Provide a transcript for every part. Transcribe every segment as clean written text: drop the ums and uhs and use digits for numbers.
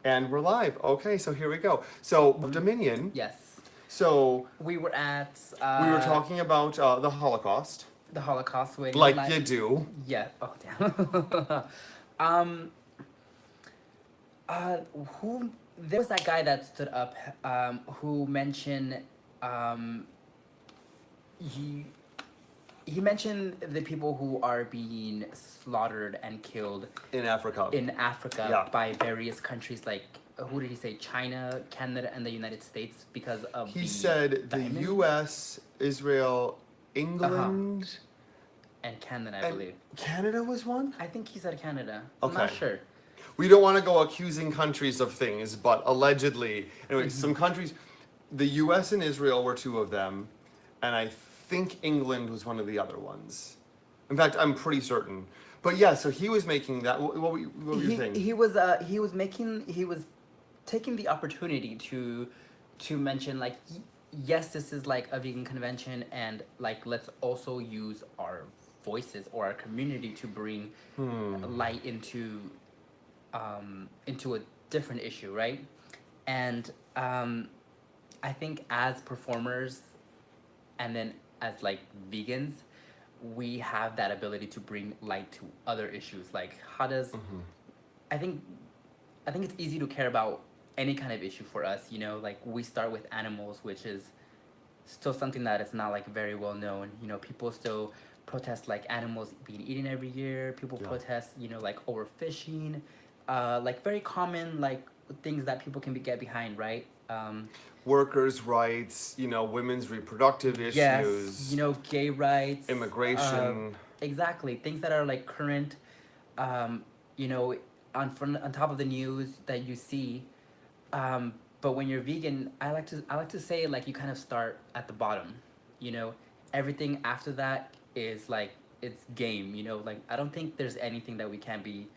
And we're live. Okay, so here we go. So, Dominion. Yes. So, We were at we were talking about the Holocaust, the Holocaust when like you do. yeah. Oh damn. um. Uh. Who? There was that guy that stood up. Who mentioned. Um. He. He mentioned the people who are being slaughtered and killed In Africa. in Africa Yeah. by various countries like who did he say? China, Canada, and the United States because of He the said the famine. U.S., Israel, Uh huh. England, And Canada, I and believe. Canada was one? I think he said Canada. I'm not Okay. sure. We don't want to go accusing countries of things, but allegedly, anyway, Mm-hmm. some countries, the U.S. and Israel were two of them, and I think England was one of the other ones. In fact, I'm pretty certain. But yeah, so he was making that. What were you saying? He was taking the opportunity to mention like yes, this is like a vegan convention, and like let's also use our voices or our community to bring light into a different issue, right? And I think as performers and then as like vegans, we have that ability to bring light to other issues. Like how does I think I think it's easy to care about any kind of issue for us, you know, like we start with animals, which is still something that is not like very well known. You know, people still protest like animals being eaten every year. People Yeah. protest, you know, like overfishing, like very common like things that people can get behind, right? Workers' rights, women's reproductive Yes, you issues, know, gay rights, uh, immigration. exactly things that are like current, um, you know, on top of the news that you see. But when you're vegan, I like to say like you kind of start at the bottom, you know. Everything after that is like it's game, you know. Like I don't think there's anything that we can't be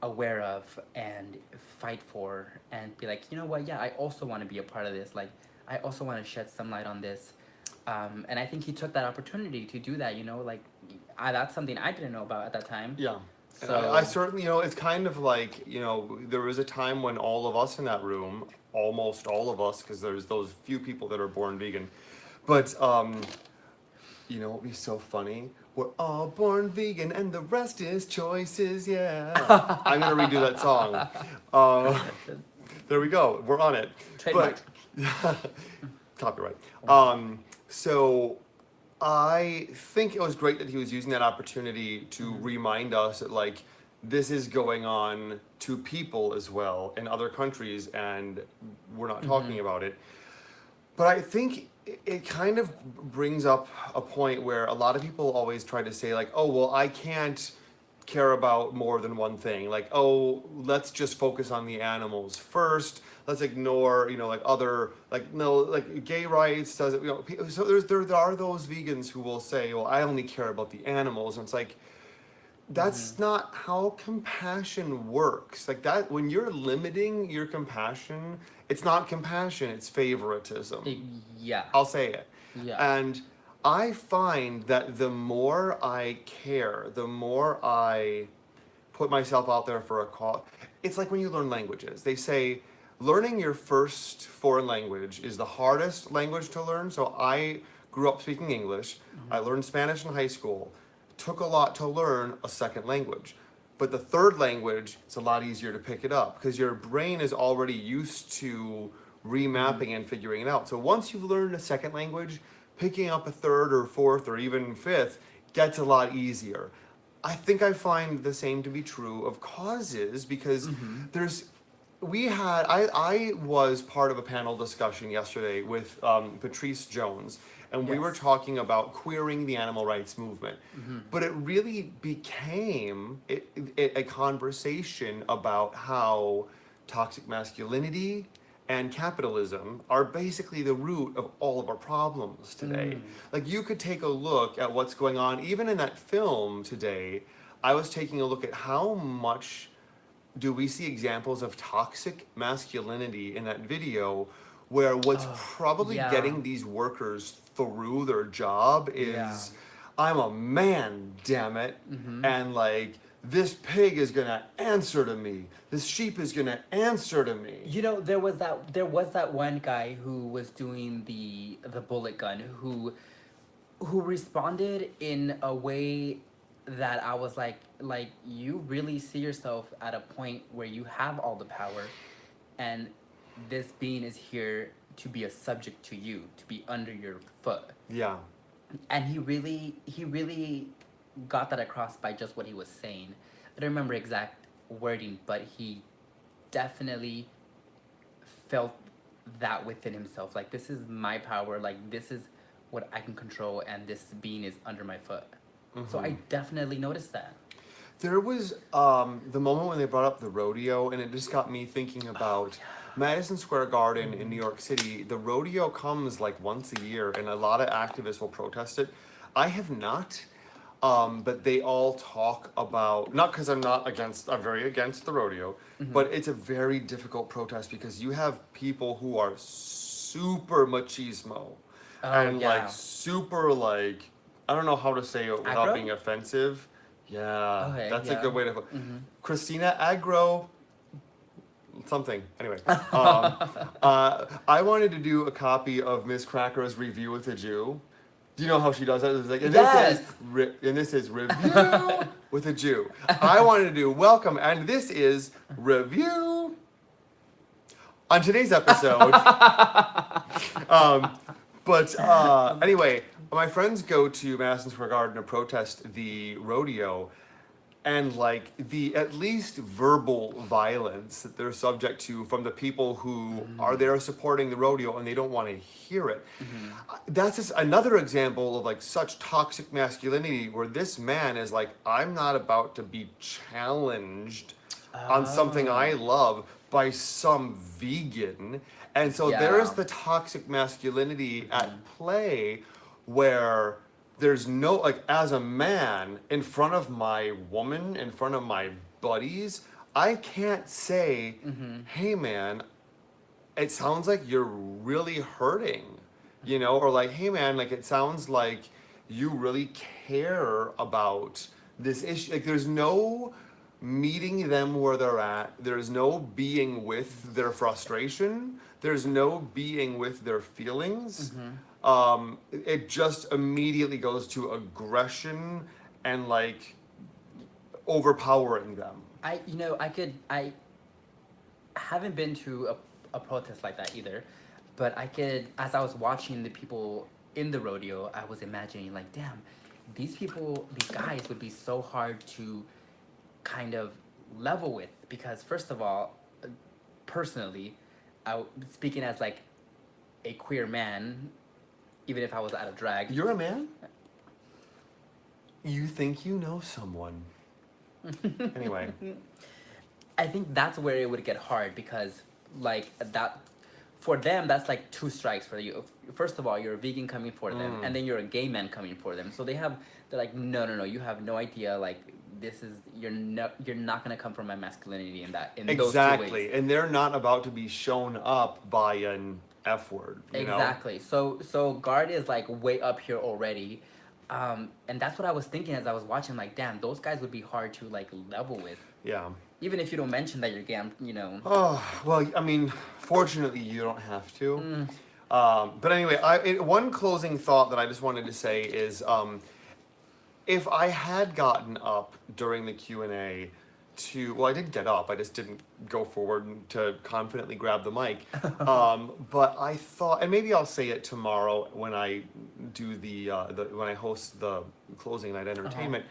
aware of and fight for and be like, you know what? Yeah, I also want to be a part of this. Like I also want to shed some light on this. And I think he took that opportunity to do that. You know, like that's something I didn't know about at that time. Yeah. And I So. certainly, it's kind of like, there was a time when all of us in that room, almost all of us, because there's those few people that are born vegan, but what would be so funny? We're all born vegan and the rest is choices, yeah. I'm gonna redo that song. Uh, there we go. We're on it. Trademark. But copyright. So I think it was great that he was using that opportunity to remind us that like this is going on to people as well in other countries, and we're not talking about it. But I think it kind of brings up a point where a lot of people always try to say like, oh well, I can't care about more than one thing. Like, oh, let's just focus on the animals first. Let's ignore, like other, like no, like gay rights does it. So there are those vegans who will say, well, I only care about the animals, and it's like that's not how compassion works. Like that, when you're limiting your compassion, it's not compassion, it's favoritism. It- yeah. I'll say it. Yeah. And I find that the more I care, the more I put myself out there for a cause. It's like when you learn languages. They say learning your first foreign language is the hardest language to learn. So I grew up speaking English. I learned Spanish in high school. Took a lot to learn a second language. But the third language, it's a lot easier to pick it up because your brain is already used to remapping and figuring it out. So once you've learned a second language, picking up a third or fourth or even fifth gets a lot easier. I think I find the same to be true of causes because there's I was part of a panel discussion yesterday with Patrice Jones, and we were Yes. talking about queering the animal rights movement. But it really became a conversation about how toxic masculinity and capitalism are basically the root of all of our problems today. Like you could take a look at what's going on even in that film today. I was taking a look at how much do we see examples of toxic masculinity in that video where what's Oh, probably yeah. getting these workers through their job Yeah. is I'm a man, damn it. And like this pig is gonna answer to me. This sheep is gonna answer to me. You know, there was that one guy who was doing the bullet gun who responded in a way that I was like you really see yourself at a point where you have all the power, and this being is here to be a subject to you, to be under your foot. Yeah. And he really got that across by just what he was saying. I don't remember exact wording, but he definitely felt that within himself. Like, this is my power, like this is what I can control, and this being is under my foot. So I definitely noticed that. There was the moment when they brought up the rodeo, and it just got me thinking about Madison Square Garden in New York City. The rodeo comes like once a year, and a lot of activists will protest it. I have not, but they all talk about, not because I'm very against the rodeo, but it's a very difficult protest because you have people who are super machismo and Yeah. like super like, I don't know how to say it without Aggro? being offensive. Yeah, Okay, that's a yeah. good way to put. Christina Agro, something. Anyway, I wanted to do a copy of Miss Cracker's Review with a Jew. Do you know how she does that? It's like, and Yes. this is Review with a Jew. I wanted to do Welcome, and this is Review. On today's episode, anyway, my friends go to Madison Square Garden to protest the rodeo, and like the at least verbal violence that they're subject to from the people who are there supporting the rodeo and they don't want to hear it. That's just another example of like such toxic masculinity where this man is like, I'm not about to be challenged on something I love by some vegan. And so there is Yeah. the toxic masculinity at play where there's no, like, as a man, in front of my woman, in front of my buddies, I can't say, hey man, it sounds like you're really hurting, you know, or like, hey man, like it sounds like you really care about this issue. Like, there's no meeting them where they're at. There's no being with their frustration. There's no being with their feelings. It just immediately goes to aggression and like overpowering them. I haven't been to a protest like that either, but as I was watching the people in the rodeo, I was imagining like, damn, these guys would be so hard to kind of level with, because first of all, personally, speaking as like a queer man, even if I was out of drag. You're a man? You think you know someone. Anyway. I think that's where it would get hard, because like that, for them, that's like two strikes for you. First of all, you're a vegan coming for them, and then you're a gay man coming for them. So they're like, no, you have no idea, like, you're not gonna come from my masculinity in those 2 ways. Exactly. And they're not about to be shown up by an F word. You Exactly. know? So Guard is like way up here already. And that's what I was thinking as I was watching, like, damn, those guys would be hard to like level with. Yeah. Even if you don't mention that you're gay, you know. Oh, well, I mean, fortunately, you don't have to. But anyway, one closing thought that I just wanted to say is, if I had gotten up during the Q&A well, I did get up, I just didn't go forward to confidently grab the mic. But I thought, and maybe I'll say it tomorrow when I do when I host the closing night entertainment,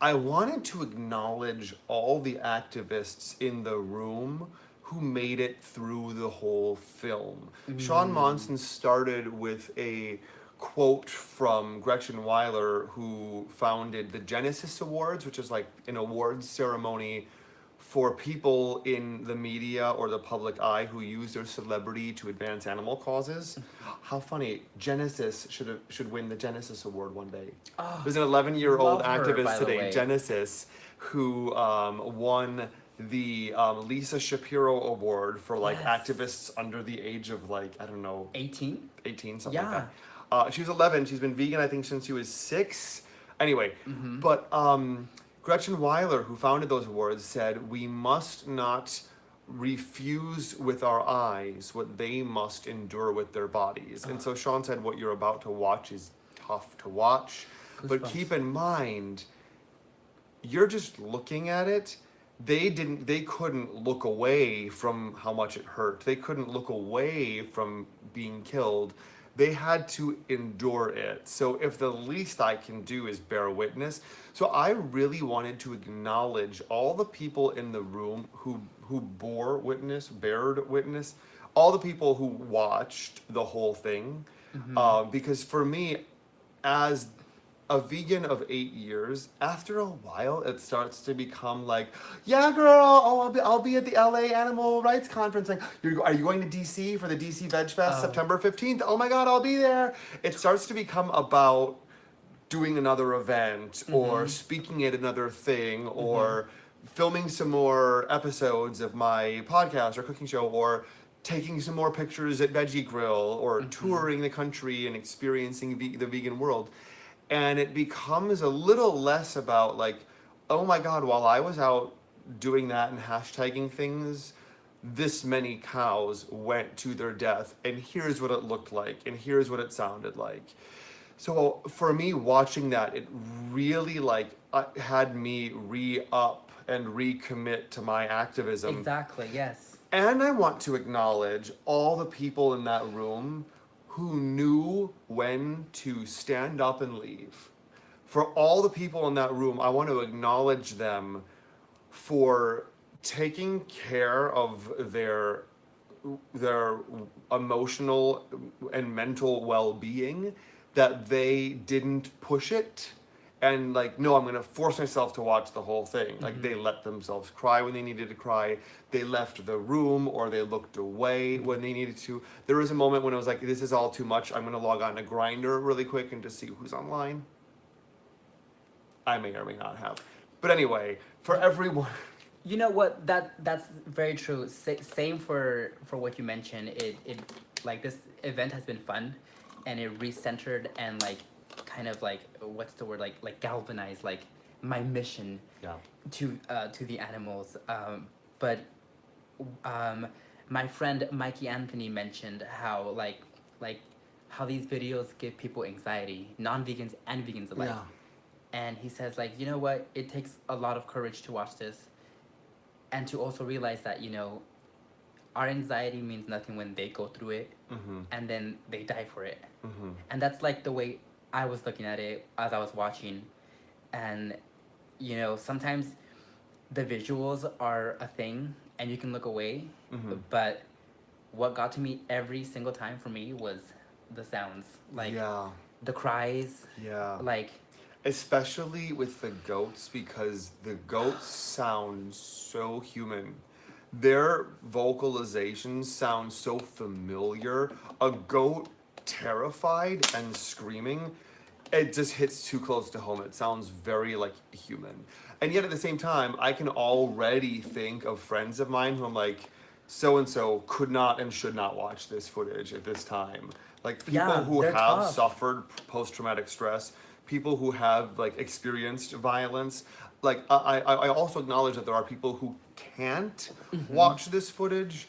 I wanted to acknowledge all the activists in the room who made it through the whole film. Sean Monson started with a quote from Gretchen Weiler, who founded the Genesis Awards, which is like an awards ceremony for people in the media or the public eye who use their celebrity to advance animal causes. How funny! Genesis should win the Genesis Award one day. There's an 11-year-old love her, by activist the today, way. Genesis, who won the Lisa Shapiro Award for like Yes. activists under the age of like, I don't know, 18? 18, something like Yeah. that. She was 11. She's been vegan, I think, since she was 6. Anyway, but Gretchen Weiler, who founded those awards, said, "We must not refuse with our eyes what they must endure with their bodies." And so Sean said, what you're about to watch is tough to watch. But Goosebumps. keep in mind, you're just looking at it. They couldn't look away from how much it hurt. They couldn't look away from being killed. They had to endure it. So if the least I can do is bear witness. So I really wanted to acknowledge all the people in the room who bared witness, all the people who watched the whole thing. Because for me, as a vegan of 8 years, after a while, it starts to become like, yeah, girl, oh, I'll be at the LA Animal Rights Conference. Like, are you going to DC for the DC Veg Fest September 15th? Oh my God, I'll be there. It starts to become about doing another event or speaking at another thing or filming some more episodes of my podcast or cooking show or taking some more pictures at Veggie Grill or touring the country and experiencing the vegan world. And it becomes a little less about like, oh my God, while I was out doing that and hashtagging things, this many cows went to their death, and here's what it looked like, and here's what it sounded like. So for me, watching that, it really like had me re-up and recommit to my activism. Exactly, yes. And I want to acknowledge all the people in that room who knew when to stand up and leave. For all the people in that room, I want to acknowledge them for taking care of their emotional and mental well-being, that they didn't push it and like, no, I'm going to force myself to watch the whole thing. Like, they let themselves cry when they needed to cry. They left the room or they looked away when they needed to. There was a moment when I was like, this is all too much. I'm going to log on to Grindr really quick and just see who's online. I may or may not have. But anyway, for everyone... You know what? That's very true. Same for what you mentioned. It like this event has been fun, and it recentered and like kind of like what's the word, like galvanized like my mission to the animals. But my friend Mikey Anthony mentioned how like how these videos give people anxiety, non-vegans and vegans alike. And he says like, you know what? It takes a lot of courage to watch this. And to also realize that, you know, our anxiety means nothing when they go through it and then they die for it. And that's like the way I was looking at it as I was watching. And, you know, sometimes the visuals are a thing and you can look away. But what got to me every single time for me was the sounds. Like the cries. Like... Especially with the goats, because the goats sound so human. Their vocalizations sound so familiar. A goat terrified and screaming, it just hits too close to home. It sounds very like human. And yet at the same time, I can already think of friends of mine who I'm like, so-and-so could not and should not watch this footage at this time. Like people who have tough. suffered post-traumatic stress, people who have like experienced violence. Like I also acknowledge that there are people who can't watch this footage.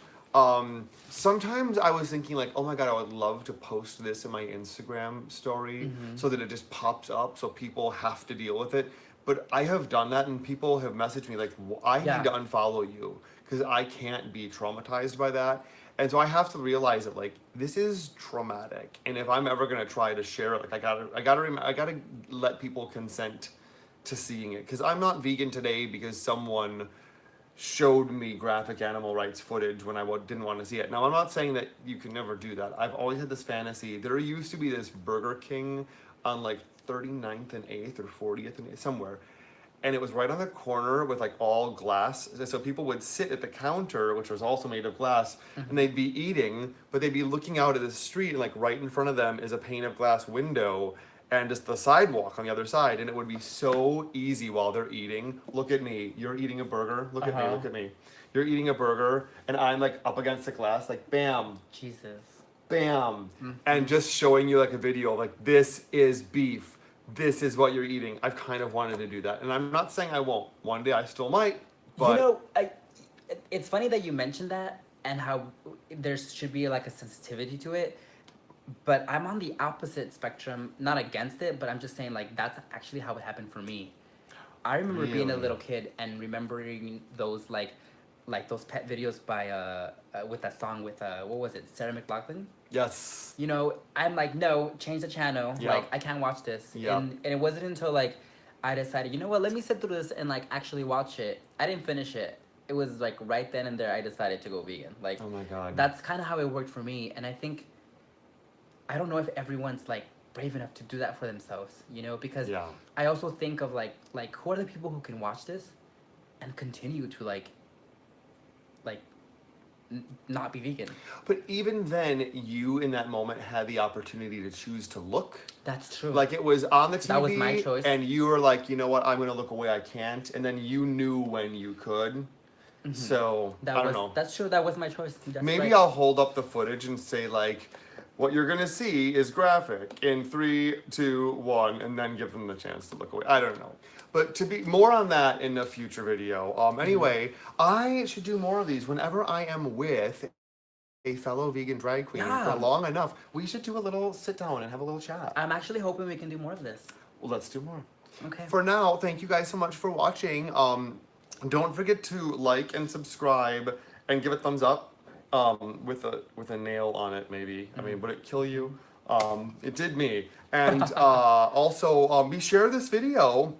Sometimes I was thinking like, oh my God, I would love to post this in my Instagram story so that it just pops up so people have to deal with it. But I have done that and people have messaged me like, I need to unfollow you because I can't be traumatized by that. And so I have to realize that like this is traumatic, and if I'm ever gonna try to share it, like I gotta let people consent to seeing it, because I'm not vegan today because someone showed me graphic animal rights footage when I didn't want to see it. Now I'm not saying that you can never do that. I've always had this fantasy. There used to be this Burger King on like 39th and 8th or 40th and 8th, somewhere. And it was right on the corner with like all glass. So people would sit at the counter, which was also made of glass, and they'd be eating, but they'd be looking out at the street, and like right in front of them is a pane of glass window and just the sidewalk on the other side. And it would be so easy while they're eating. Look at me. You're eating a burger. Look at me. Look at me. You're eating a burger, and I'm like up against the glass, like bam. Jesus. Bam. And just showing you like a video, like this is beef. this is what you're eating. I've kind of wanted to do that, and I'm not saying I won't. One day I still might, but You know, it's funny that you mentioned that and how there should be like a sensitivity to it. But I'm on the opposite spectrum, not against it, but I'm just saying like that's actually how it happened for me. I remember being a Really? little kid and remembering those like those pet videos by with that song with what was it, Sarah McLachlan? yes, You know, I'm like, no, change the channel. Yeah. Like I can't watch this. Yeah. And it wasn't until like I decided, you know what, let me sit through this and like actually watch it. I didn't finish it. It was like right then and there I decided to go vegan. Like oh my god, that's kind of how it worked for me, and I think I don't know if everyone's like brave enough to do that for themselves, you know, because yeah. I also think of like who are the people who can watch this and continue to like not be vegan. But even then, you in that moment had the opportunity to choose to look. That's true. Like it was on the TV, That was my choice. and you were like, you know what, I'm gonna look away. I can't. And then you knew when you could. So that I was don't know. that's true. That was my choice. That's Maybe like, I'll hold up the footage and say like, what you're gonna see is graphic in 3, 2, 1, and then give them the chance to look away. I don't know. But to be more on that in a future video. Anyway, I should do more of these whenever I am with a fellow vegan drag queen Yeah. for long enough. We should do a little sit down and have a little chat. I'm actually hoping we can do more of this. Well, let's do more. Okay. For now, thank you guys so much for watching. Don't forget to like and subscribe and give a thumbs up. With a nail on it, maybe. I mean, would it kill you? It did me. And also, share this video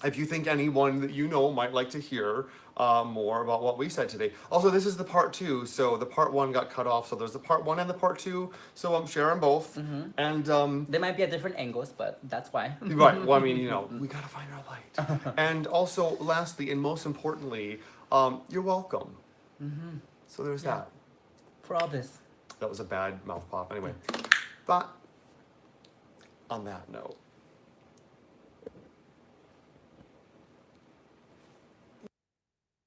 if you think anyone that you know might like to hear more about what we said today. Also, this is the part 2, so the part 1 got cut off, so there's the part 1 and the part 2, so share them both. And They might be at different angles, but that's why. right, well, I mean, you know, we gotta find our light. And also, lastly, and most importantly, you're welcome. So there's that. For all this. That was a bad mouth pop. Anyway, but on that note.